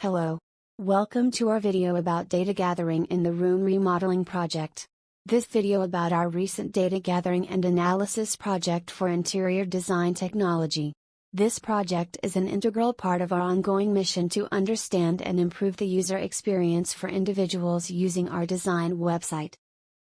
Hello. Welcome to our video about data gathering in the room remodeling project. This video about our recent data gathering and analysis project for interior design technology. This project is an integral part of our ongoing mission to understand and improve the user experience for individuals using our design website.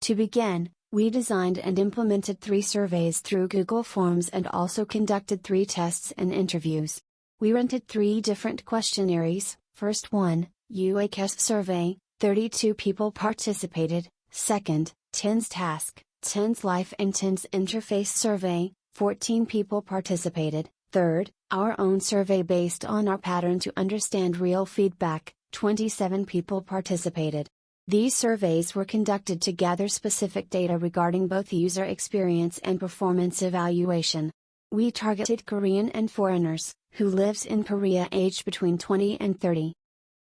To begin, we designed and implemented 3 surveys through Google Forms and also conducted 3 tests and interviews. We rented 3 different questionnaires. First one, UAQS survey, 32 people participated. Second, TENS task, TENS life and TENS interface survey, 14 people participated. Third, our own survey based on our pattern to understand real feedback, 27 people participated. These surveys were conducted to gather specific data regarding both user experience and performance evaluation. We targeted Korean and foreigners, who lives in Korea aged between 20 and 30.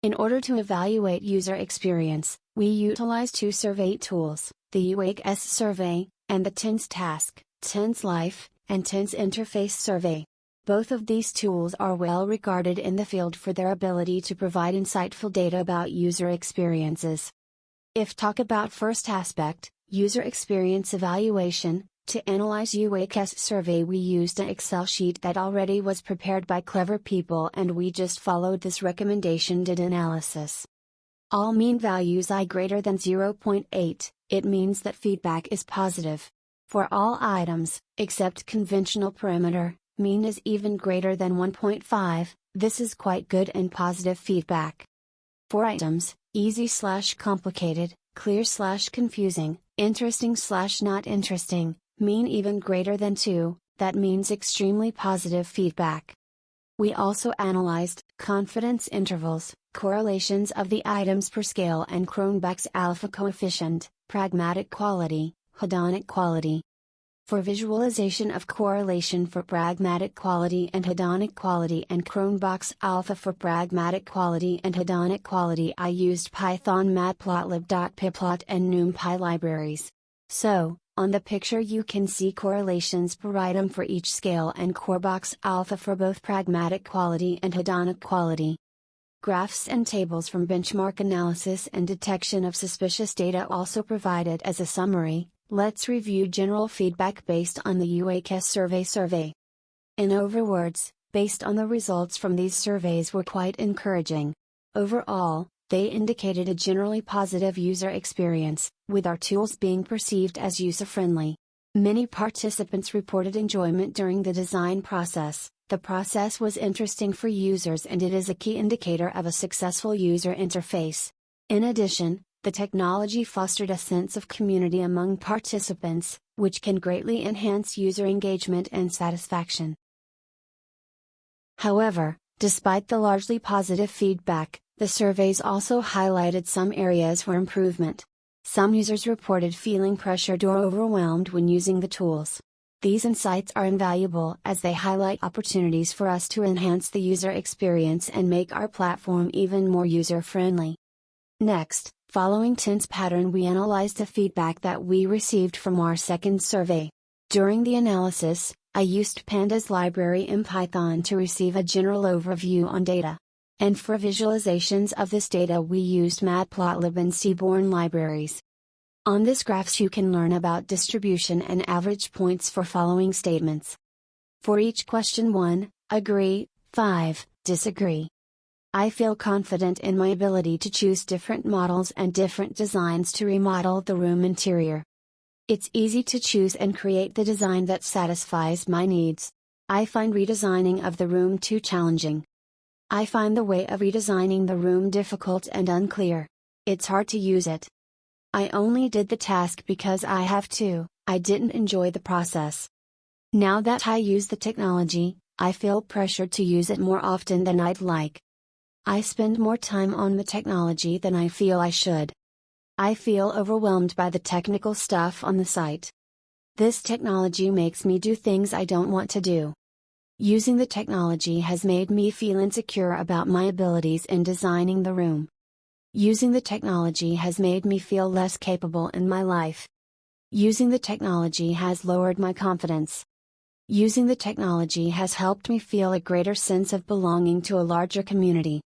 In order to evaluate user experience, we utilized 2 survey tools, the UAQS survey, and the TENS task, TENS life, and TENS interface survey. Both of these tools are well regarded in the field for their ability to provide insightful data about user experiences. If talk about first aspect, user experience evaluation, to analyze UAQS survey we used an Excel sheet that already was prepared by clever people and we just followed this recommendation did analysis. All mean values I greater than 0.8, it means that feedback is positive. For all items, except conventional perimeter, mean is even greater than 1.5, this is quite good and positive feedback. For items, easy/complicated, clear/confusing, interesting/not interesting, mean even greater than 2, that means extremely positive feedback. We also analyzed confidence intervals, correlations of the items per scale and Cronbach's alpha coefficient, pragmatic quality, hedonic quality. For visualization of correlation for pragmatic quality and hedonic quality and Cronbach's alpha for pragmatic quality and hedonic quality I used Python matplotlib.pyplot and NumPy libraries. So, on the picture you can see correlations per item for each scale and Cronbach's alpha for both pragmatic quality and hedonic quality. Graphs and tables from benchmark analysis and detection of suspicious data also provided as a summary. Let's review general feedback based on the UAQS survey. In other words, based on the results from these surveys were quite encouraging. Overall, they indicated a generally positive user experience, with our tools being perceived as user-friendly. Many participants reported enjoyment during the design process. The process was interesting for users and it is a key indicator of a successful user interface. In addition, the technology fostered a sense of community among participants, which can greatly enhance user engagement and satisfaction. However, despite the largely positive feedback, the surveys also highlighted some areas for improvement. Some users reported feeling pressured or overwhelmed when using the tools. These insights are invaluable as they highlight opportunities for us to enhance the user experience and make our platform even more user-friendly. Next, following TENS pattern we analyzed the feedback that we received from our second survey. During the analysis, I used Pandas library in Python to receive a general overview on data. And for visualizations of this data we used Matplotlib and Seaborn libraries. On this graphs you can learn about distribution and average points for following statements. For each question 1, agree, 5, disagree. I feel confident in my ability to choose different models and different designs to remodel the room interior. It's easy to choose and create the design that satisfies my needs. I find redesigning of the room too challenging. I find the way of redesigning the room difficult and unclear. It's hard to use it. I only did the task because I have to, I didn't enjoy the process. Now that I use the technology, I feel pressured to use it more often than I'd like. I spend more time on the technology than I feel I should. I feel overwhelmed by the technical stuff on the site. This technology makes me do things I don't want to do. Using the technology has made me feel insecure about my abilities in designing the room. Using the technology has made me feel less capable in my life. Using the technology has lowered my confidence. Using the technology has helped me feel a greater sense of belonging to a larger community.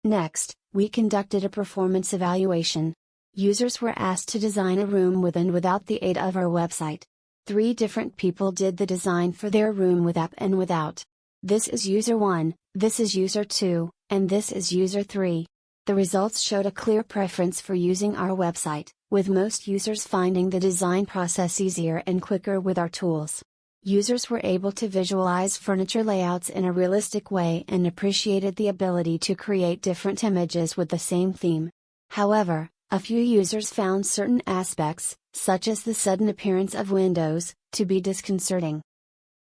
Next, we conducted a performance evaluation. Users were asked to design a room with and without the aid of our website. 3 different people did the design for their room with app and without. This is user 1, this is user 2, and this is user 3. The results showed a clear preference for using our website, with most users finding the design process easier and quicker with our tools. Users were able to visualize furniture layouts in a realistic way and appreciated the ability to create different images with the same theme. However, a few users found certain aspects, such as the sudden appearance of windows, to be disconcerting.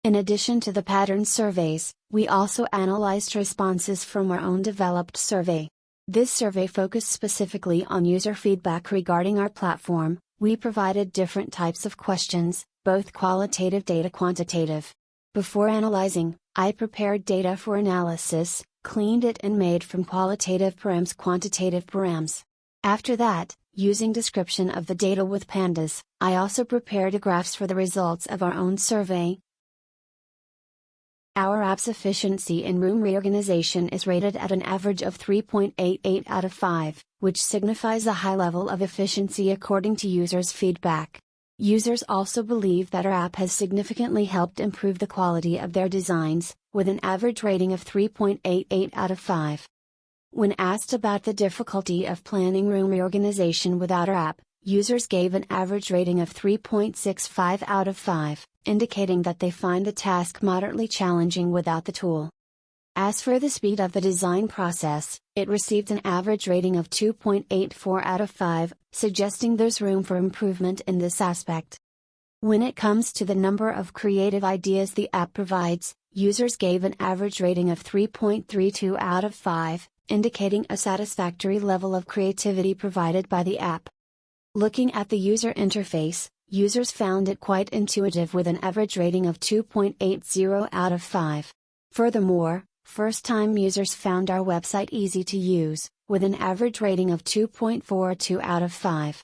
In addition to the pattern surveys, we also analyzed responses from our own developed survey. This survey focused specifically on user feedback regarding our platform. We provided different types of questions, both qualitative and quantitative. Before analyzing, I prepared data for analysis, cleaned it and made from qualitative params quantitative params. After that, using description of the data with pandas, I also prepared graphs for the results of our own survey. Our app's efficiency in room reorganization is rated at an average of 3.88 out of 5, which signifies a high level of efficiency according to users' feedback. Users also believe that our app has significantly helped improve the quality of their designs, with an average rating of 3.88 out of 5. When asked about the difficulty of planning room reorganization without our app, users gave an average rating of 3.65 out of 5, indicating that they find the task moderately challenging without the tool. As for the speed of the design process, it received an average rating of 2.84 out of 5, suggesting there's room for improvement in this aspect. When it comes to the number of creative ideas the app provides, users gave an average rating of 3.32 out of 5, indicating a satisfactory level of creativity provided by the app. Looking at the user interface, users found it quite intuitive with an average rating of 2.80 out of 5. Furthermore, first-time users found our website easy to use, with an average rating of 2.42 out of 5.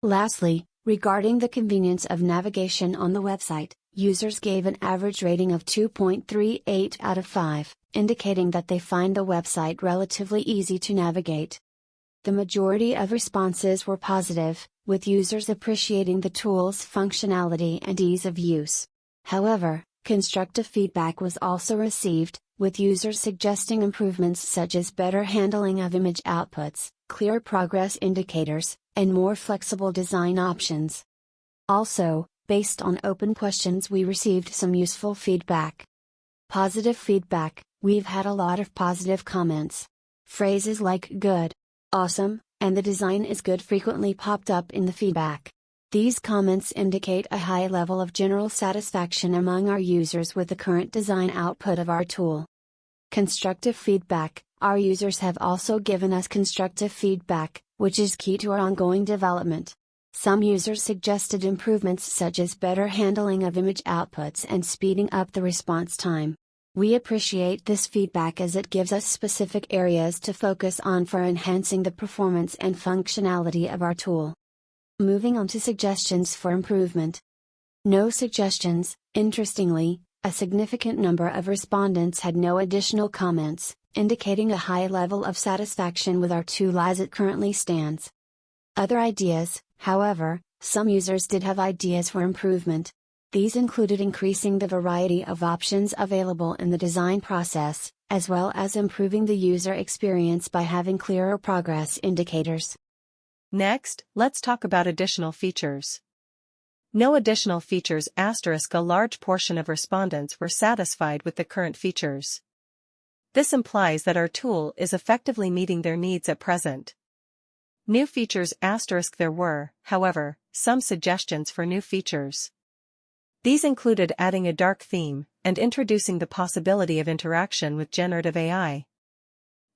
Lastly, regarding the convenience of navigation on the website, users gave an average rating of 2.38 out of 5, indicating that they find the website relatively easy to navigate. The majority of responses were positive, with users appreciating the tool's functionality and ease of use. However, constructive feedback was also received, with users suggesting improvements such as better handling of image outputs, clear progress indicators, and more flexible design options. Also, based on open questions, we received some useful feedback. Positive feedback: we've had a lot of positive comments. Phrases like good, awesome, and the design is good frequently popped up in the feedback. These comments indicate a high level of general satisfaction among our users with the current design output of our tool. Constructive feedback: our users have also given us constructive feedback, which is key to our ongoing development. Some users suggested improvements such as better handling of image outputs and speeding up the response time. We appreciate this feedback as it gives us specific areas to focus on for enhancing the performance and functionality of our tool. Moving on to suggestions for improvement. No suggestions. Interestingly, a significant number of respondents had no additional comments, indicating a high level of satisfaction with our tool as it currently stands. Other ideas: however, some users did have ideas for improvement. These included increasing the variety of options available in the design process, as well as improving the user experience by having clearer progress indicators. Next, let's talk about additional features. No additional features. A large portion of respondents were satisfied with the current features. This implies that our tool is effectively meeting their needs at present. New features. There were, however, some suggestions for new features. These included adding a dark theme, and introducing the possibility of interaction with generative AI.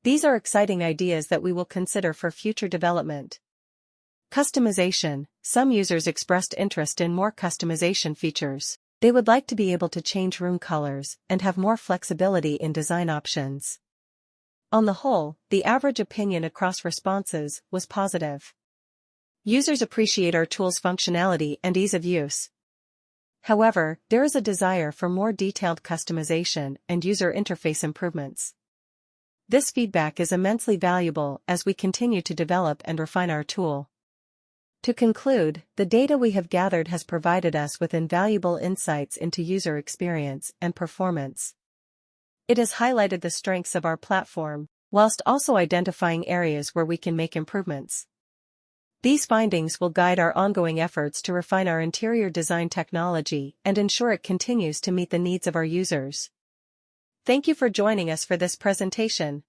These are exciting ideas that we will consider for future development. Customization: some users expressed interest in more customization features. They would like to be able to change room colors, and have more flexibility in design options. On the whole, the average opinion across responses was positive. Users appreciate our tool's functionality and ease of use. However, there is a desire for more detailed customization and user interface improvements. This feedback is immensely valuable as we continue to develop and refine our tool. To conclude, the data we have gathered has provided us with invaluable insights into user experience and performance. It has highlighted the strengths of our platform, whilst also identifying areas where we can make improvements. These findings will guide our ongoing efforts to refine our interior design technology and ensure it continues to meet the needs of our users. Thank you for joining us for this presentation.